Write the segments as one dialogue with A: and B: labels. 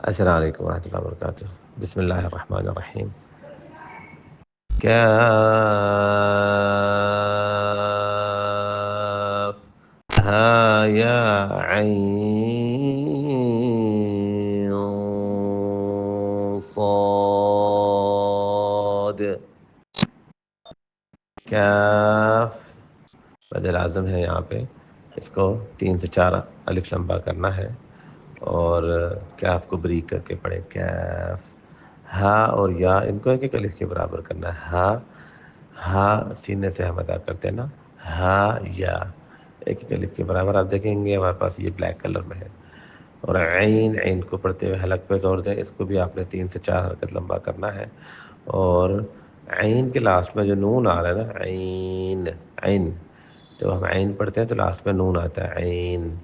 A: السلام علیکم ورحمۃ اللہ وبرکاتہ۔ بسم اللہ الرحمن الرحیم۔ کاف ہا یا عین صاد۔ کاف مد لازم ہے، یہاں پہ اس کو 3 سے 4 الف لمبا کرنا ہے اور کیف کو بریک کر کے پڑھیں۔ کیف ہا اور یا ان کو ایک ایک الف کے برابر کرنا ہے۔ ہا سینے سے ہم ادا کرتے ہیں نا، ہا یا ایک ایک الف کے برابر آپ دیکھیں گے ہمارے پاس یہ بلیک کلر میں ہے۔ اور عین کو پڑھتے ہوئے حلق پہ زور دیں، اس کو بھی آپ نے 3 سے 4 حرکت لمبا کرنا ہے۔ اور عین کے لاسٹ میں جو نون آ رہا ہے نا، عین جب ہم عین پڑھتے ہیں تو لاسٹ میں نون آتا ہے، عین،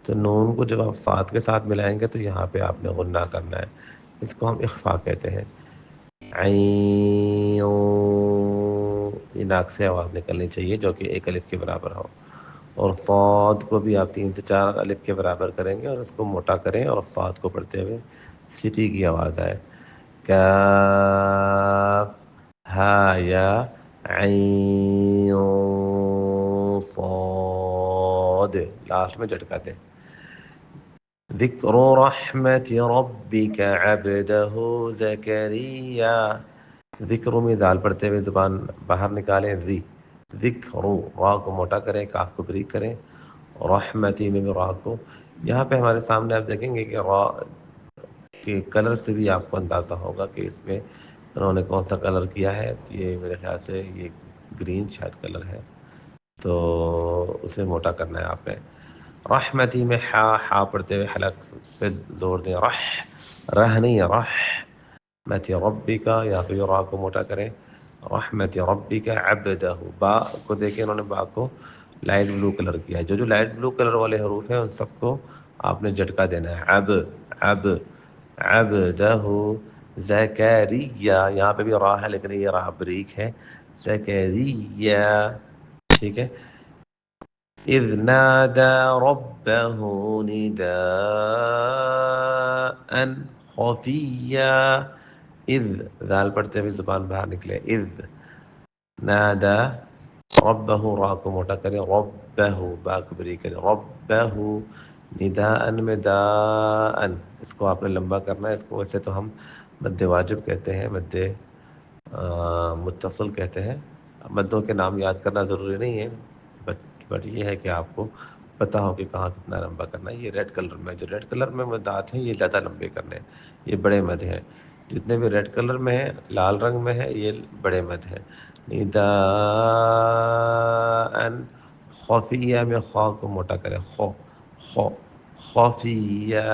A: تو نون کو جب آپ صاد کے ساتھ ملائیں گے تو یہاں پہ آپ نے غنہ کرنا ہے، اس کو ہم اخفا کہتے ہیں۔ عین، یہ ناک سے آواز نکلنی چاہیے جو کہ ایک الف کے برابر ہو۔ اور صاد کو بھی آپ 3 سے 4 الف کے برابر کریں گے اور اس کو موٹا کریں اور صاد کو پڑھتے ہوئے سٹی کی آواز آئے۔ کاف ہا یا عین صاد، لاسٹ میں جھٹکا دیں۔ ذکر رحمت ربک عبدہ زکریا، ذکر میں دال پڑھتے ہوئے زبان باہر نکالیں، ذکر، را کو موٹا کریں، کاف کو بریک کریں، رحمتی میں بھی را کو، یہاں پہ ہمارے سامنے آپ دیکھیں گے کہ را کے کلر سے بھی آپ کو اندازہ ہوگا کہ اس میں انہوں نے کون سا کلر کیا ہے۔ یہ میرے خیال سے یہ گرین شاید کلر ہے، تو اسے موٹا کرنا ہے آپ نے۔ رحمتی میں ہا پڑھتے ہوئے حلق پہ زور دیں، رہ نہیں ہے، رحمت ربی کا، یہاں پہ را کو موٹا کریں، رحمت ربی کا عبدہ، با کو دیکھیں انہوں نے با کو لائٹ بلو کلر کیا ہے، جو لائٹ بلو کلر والے حروف ہیں ان سب کو آپ نے جھٹکا دینا ہے۔ عبدہ زکریا، یہاں پہ بھی را ہے لیکن یہ را بریک ہے، زکریا، ٹھیک ہے۔ اذ نادى ربه نداء خفيا، اذ ذال پڑھتے ہوئے زبان باہر نکلے، اذ نادى ربه، را کو موٹا کریں، ربه، با کو بریک کریں، ربه نداء میں داء، اس کو آپ نے لمبا کرنا ہے، اس کو ویسے تو ہم مد واجب کہتے ہیں، مد متصل کہتے ہیں، مدوں کے نام یاد کرنا ضروری نہیں ہے، بٹ یہ ہے کہ آپ کو پتہ ہو کہ کہاں کتنا لمبا کرنا ہے۔ یہ ریڈ کلر میں، جو ریڈ کلر میں مدات ہیں یہ زیادہ لمبے کرنے ہیں، یہ بڑے مد ہیں، جتنے بھی ریڈ کلر میں ہیں، لال رنگ میں ہے، یہ بڑے مد ہیں۔ نداء خفیہ میں خا کو موٹا کریں، خفیہ۔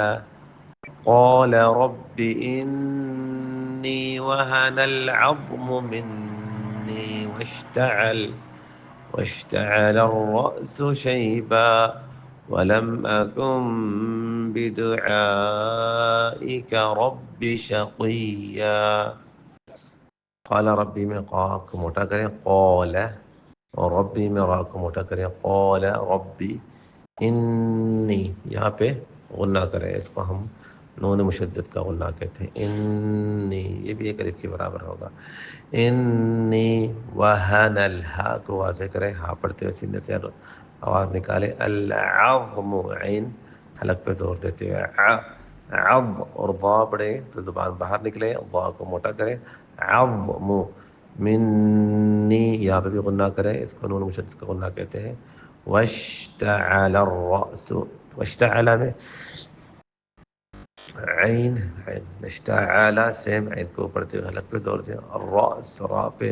A: قال رب إني وهن العظم مني واشتعل الرأس شيبا ولم أكن بدعائك رب شقيا۔ قال ربی میں قا کو موٹا کریں، قال، اور ربی میں را کو موٹا کریں، قال ربی انی، یہاں پہ غنہ کریں، اس کو ہم نون مشدد کا غنہ کہتے ہیں، انی، یہ بھی ایک الف کے برابر ہوگا۔ انی وہن، الہا کو واضح کریں، ہا پڑھتے ہوئے سینے سے آواز نکالیں، العظم، عین حلق پہ زور دیتے ہوئے، عظ، اور ضا پڑھیں تو زبان باہر نکلے، ضا کو موٹا کریں، عظم منی، یہاں پہ بھی غنہ کریں، اس کو نون مشدد کا غنہ کہتے ہیں۔ واشتعل الرأس، واشتعل میں عین، اشتعل سیم، عین کو پڑھتے ہوئے حلق پہ زور دیں، الرأس، را پہ،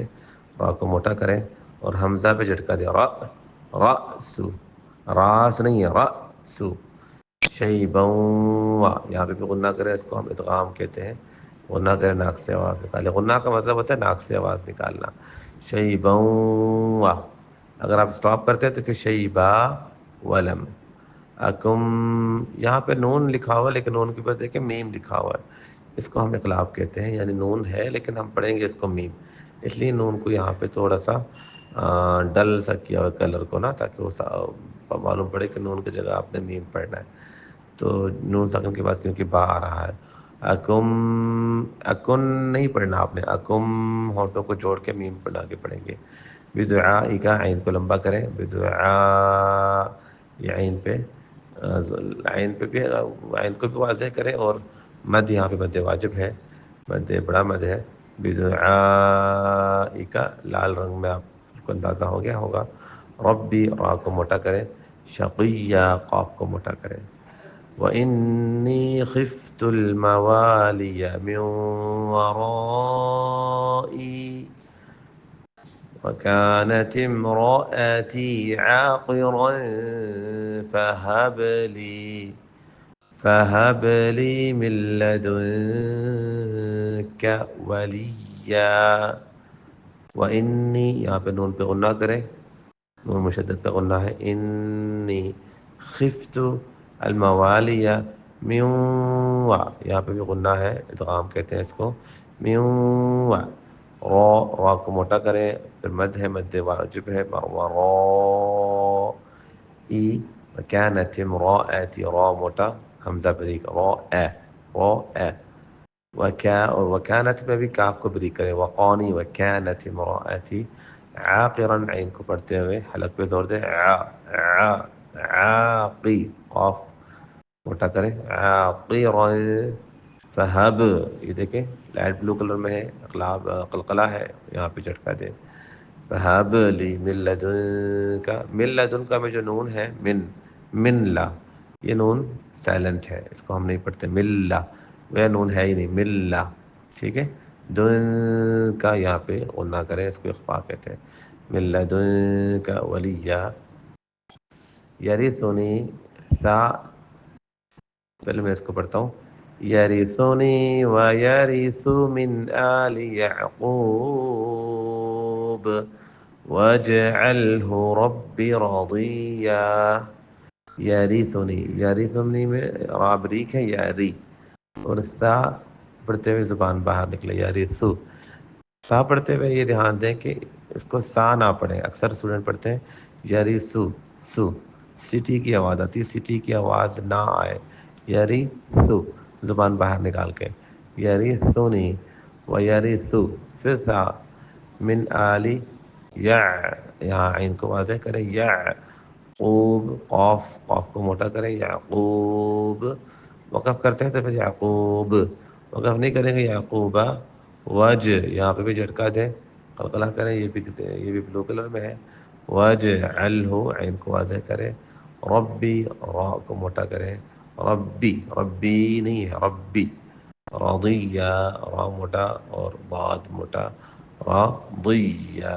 A: را کو موٹا کریں اور حمزہ پہ جھٹکا دیں، رأس، راس نہیں ہے، رأس، شیبا، یہاں پہ بھی غنہ کریں، اس کو ہم ادغام کہتے ہیں، غنہ کریں، ناک سے آواز نکالیں، غنہ کا مطلب ہوتا ہے ناک سے آواز نکالنا، شیبا، اگر آپ سٹاپ کرتے ہیں تو پھر شیبا ولم اکم، یہاں پہ نون لکھا ہوا ہے لیکن نون کے اوپر دیکھیں میم لکھا ہوا ہے، اس کو ہم اقلاب کہتے ہیں، یعنی نون ہے لیکن ہم پڑھیں گے اس کو میم، اس لیے نون کو یہاں پہ تھوڑا سا ڈل سا کیا ہوا کلر کو نا، تاکہ وہ معلوم پڑے کہ نون کی جگہ آپ نے میم پڑھنا ہے، تو نون ساکن کے بعد کیونکہ با آ رہا ہے۔ اکم، اکن نہیں پڑھنا آپ نے، اکم ہونٹوں کو جوڑ کے میم بنا کے پڑھیں گے. بدعائی کا عین کو لمبا کریں، بدعا، یہ عین پہ عین پہ بھی عین کو بھی واضح کریں، اور مد یہاں پہ مد واجب ہے، مد بڑا مد ہے. بدعائی کا لال رنگ میں آپ کو اندازہ ہو گیا ہوگا. ربی را کو موٹا کریں، شقیہ قاف کو موٹا کریں. وَإِنِّي خِفْتُ الْمَوَالِيَ مِنْ وَرَائِي وَكَانَتِ امْرَأَتِي عَاقِرًا فَهَبْ لِي مِن لَّدُنكَ وَلِيًّا. وَإِنِّي یہاں پہ نون پہ غنہ کریں، نون مشدد کا غنہ ہے. انی خفت الموالیہ میوا، یہاں پہ بھی غنہ ہے، ادغام کہتے ہیں اس کو. میوا، را کو موٹا کریں، پھر مد ہے، مد واجب ہے. ورا ای وکانت امرأتی، را موٹا، حمزہ بریک، را اے، را اے. اور وکانت میں بھی کاف کو بریک کریں، وقانی وکانت امرأتی عاقرا، عین کو پڑھتے ہوئے حلق پہ زور دیں. عاقی، قاف موٹا کریں، عاقرا. فہب، یہ دیکھیں لائٹ بلو کلر میں ہے، قلقلہ ہے، یہاں پہ جھٹکا دیں. فہب لی من لدن کا، من لدن کا میں جو نون ہے، من لا، یہ نون سائلنٹ ہے، اس کو ہم نہیں پڑھتے. ملا، وہ نون ہے ہی نہیں، ملا، ٹھیک ہے. دن کا یہاں پہ غنہ کریں، اس کو اخفا کہتے ہیں. من لدن کا ولیہ. یرثنی، سا، پہلے میں اس کو پڑھتا ہوں. یرثنی ویرث من آل یعقوب واجعلہ رب رضیا. یرثنی، یرثنی میں را بریک ہے، یاری، اور سا پڑھتے ہوئے زبان باہر نکلے، یرثو. سا پڑھتے ہوئے یہ دھیان دیں کہ اس کو سا نہ پڑھیں. اکثر اسٹوڈنٹ پڑھتے ہیں یریسو، سو، سٹی کی آواز آتی ہے، سٹی کی آواز نہ آئے. یریسو، زبان باہر نکال کے. یریسونی و یریسو، پھر سا. من آلی، یا، یہاں عین کو واضح کریں، یعقوب، قاف، قاف کو موٹا کریں، یعقوب. وقف کرتے ہیں تو پھر یعقوب، وقف نہیں کریں گے یعقوبہ. وج، یہاں پہ بھی جھٹکا دیں، قلقلہ کریں، یہ بھی بلو کلر میں ہے. وج الہ، عین کو واضح کریں. ربی، را کو موٹا کریں. ربی، ربی نہیں ہے، ربی. رضیہ، را موٹا اور ضاد موٹا، رضیہ.